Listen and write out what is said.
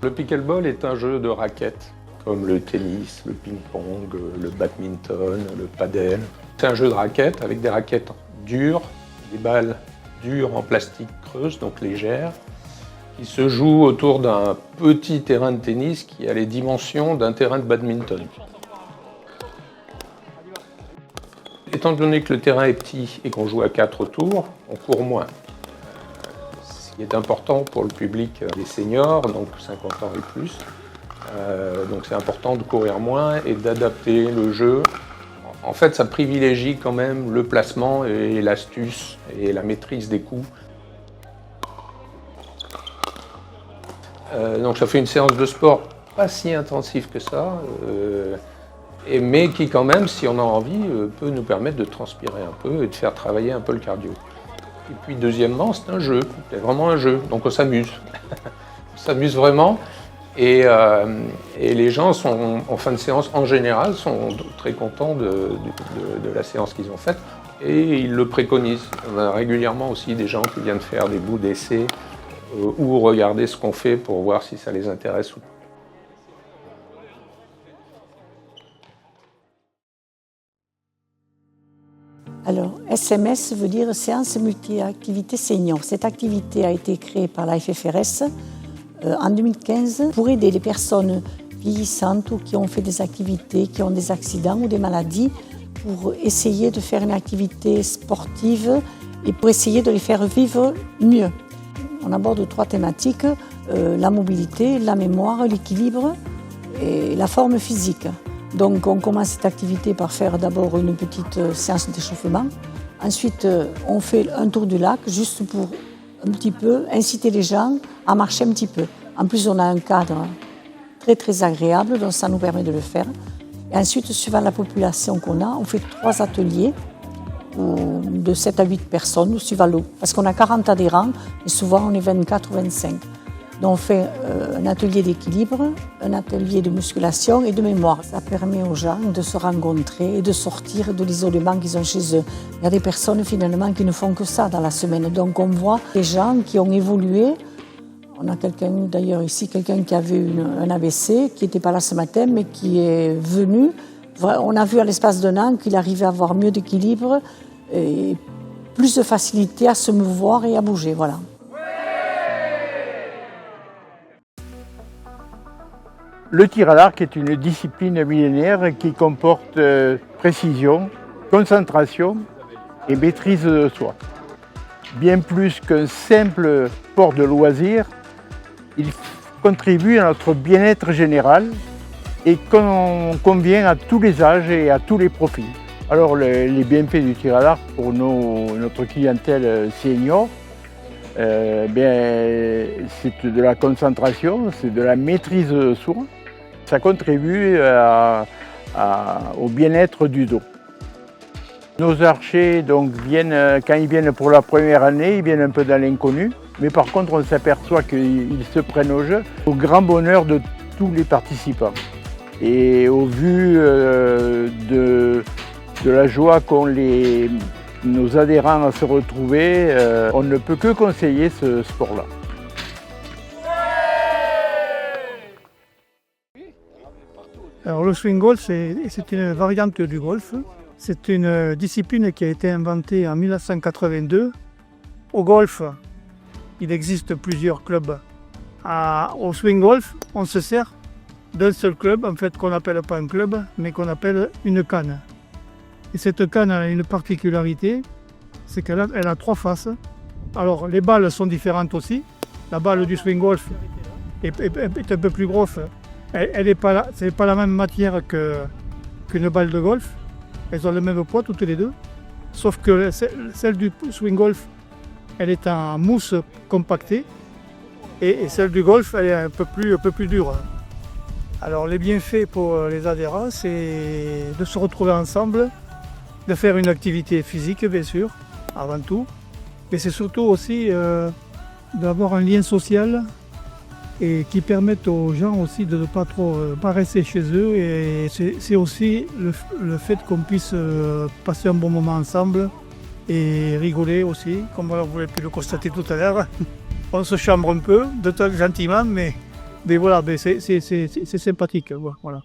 Le pickleball est un jeu de raquettes, comme le tennis, le ping-pong, le badminton, le padel. C'est un jeu de raquettes avec des raquettes dures, des balles dures en plastique creuse, donc légères, qui se joue autour d'un petit terrain de tennis qui a les dimensions d'un terrain de badminton. Étant donné que le terrain est petit et qu'on joue à 4 autour, on court moins. Ce qui est important pour le public des seniors, donc 50 ans et plus. Donc c'est important de courir moins et d'adapter le jeu. En fait, ça privilégie quand même le placement et l'astuce et la maîtrise des coups. Donc ça fait une séance de sport pas si intensive que ça, mais qui quand même, si on a envie, peut nous permettre de transpirer un peu et de faire travailler un peu le cardio. Et puis deuxièmement, c'est un jeu, c'est vraiment un jeu, donc on s'amuse. On s'amuse vraiment et les gens sont, en fin de séance, en général, sont très contents de la séance qu'ils ont faite et ils le préconisent. On a régulièrement aussi des gens qui viennent faire des bouts d'essai ou regarder ce qu'on fait pour voir si ça les intéresse ou pas. Alors, SMS veut dire séance multi-activité senior. Cette activité a été créée par la FFRS en 2015 pour aider les personnes vieillissantes ou qui ont fait des activités, qui ont des accidents ou des maladies, pour essayer de faire une activité sportive et pour essayer de les faire vivre mieux. On aborde 3 thématiques, la mobilité, la mémoire, l'équilibre et la forme physique. Donc on commence cette activité par faire d'abord une petite séance d'échauffement. Ensuite, on fait un tour du lac juste pour un petit peu inciter les gens à marcher un petit peu. En plus, on a un cadre très très agréable, donc ça nous permet de le faire. Et ensuite, suivant la population qu'on a, on fait 3 ateliers de 7 à 8 personnes, suivant l'eau. Parce qu'on a 40 adhérents, et souvent on est 24 ou 25. Donc on fait un atelier d'équilibre, un atelier de musculation et de mémoire. Ça permet aux gens de se rencontrer et de sortir de l'isolement qu'ils ont chez eux. Il y a des personnes finalement qui ne font que ça dans la semaine. Donc on voit des gens qui ont évolué. On a quelqu'un d'ailleurs ici, quelqu'un qui avait un AVC, qui n'était pas là ce matin, mais qui est venu. On a vu à l'espace d'un an qu'il arrivait à avoir mieux d'équilibre et plus de facilité à se mouvoir et à bouger. Voilà. Le tir à l'arc est une discipline millénaire qui comporte précision, concentration et maîtrise de soi. Bien plus qu'un simple sport de loisir, il contribue à notre bien-être général et convient à tous les âges et à tous les profils. Alors les bienfaits du tir à l'arc pour notre clientèle senior, c'est de la concentration, c'est de la maîtrise de soi. Ça contribue au bien-être du dos. Nos archers donc, quand ils viennent pour la première année, ils viennent un peu dans l'inconnu. Mais par contre, on s'aperçoit qu'ils se prennent au jeu, au grand bonheur de tous les participants. Et au vu de la joie qu'ont nos adhérents à se retrouver, on ne peut que conseiller ce sport-là. Alors, le swing golf, c'est une variante du golf. C'est une discipline qui a été inventée en 1982. Au golf, il existe plusieurs clubs. Au swing golf, on se sert d'un seul club, en fait, qu'on n'appelle pas un club, mais qu'on appelle une canne. Et cette canne a une particularité, c'est qu'elle a 3 faces. Alors, les balles sont différentes aussi. La balle du swing golf est un peu plus grosse. Ce n'est pas la même matière qu'une balle de golf. Elles ont le même poids toutes les deux. Sauf que celle du swing golf, elle est en mousse compactée. Et celle du golf, elle est un peu plus dure. Alors les bienfaits pour les adhérents, c'est de se retrouver ensemble, de faire une activité physique bien sûr, avant tout. Mais c'est surtout aussi d'avoir un lien social et qui permettent aux gens aussi de ne pas rester chez eux. Et c'est aussi le fait qu'on puisse passer un bon moment ensemble et rigoler aussi, comme vous avez pu le constater tout à l'heure. On se chambre un peu, de temps gentiment, mais Mais voilà, mais c'est sympathique. Voilà.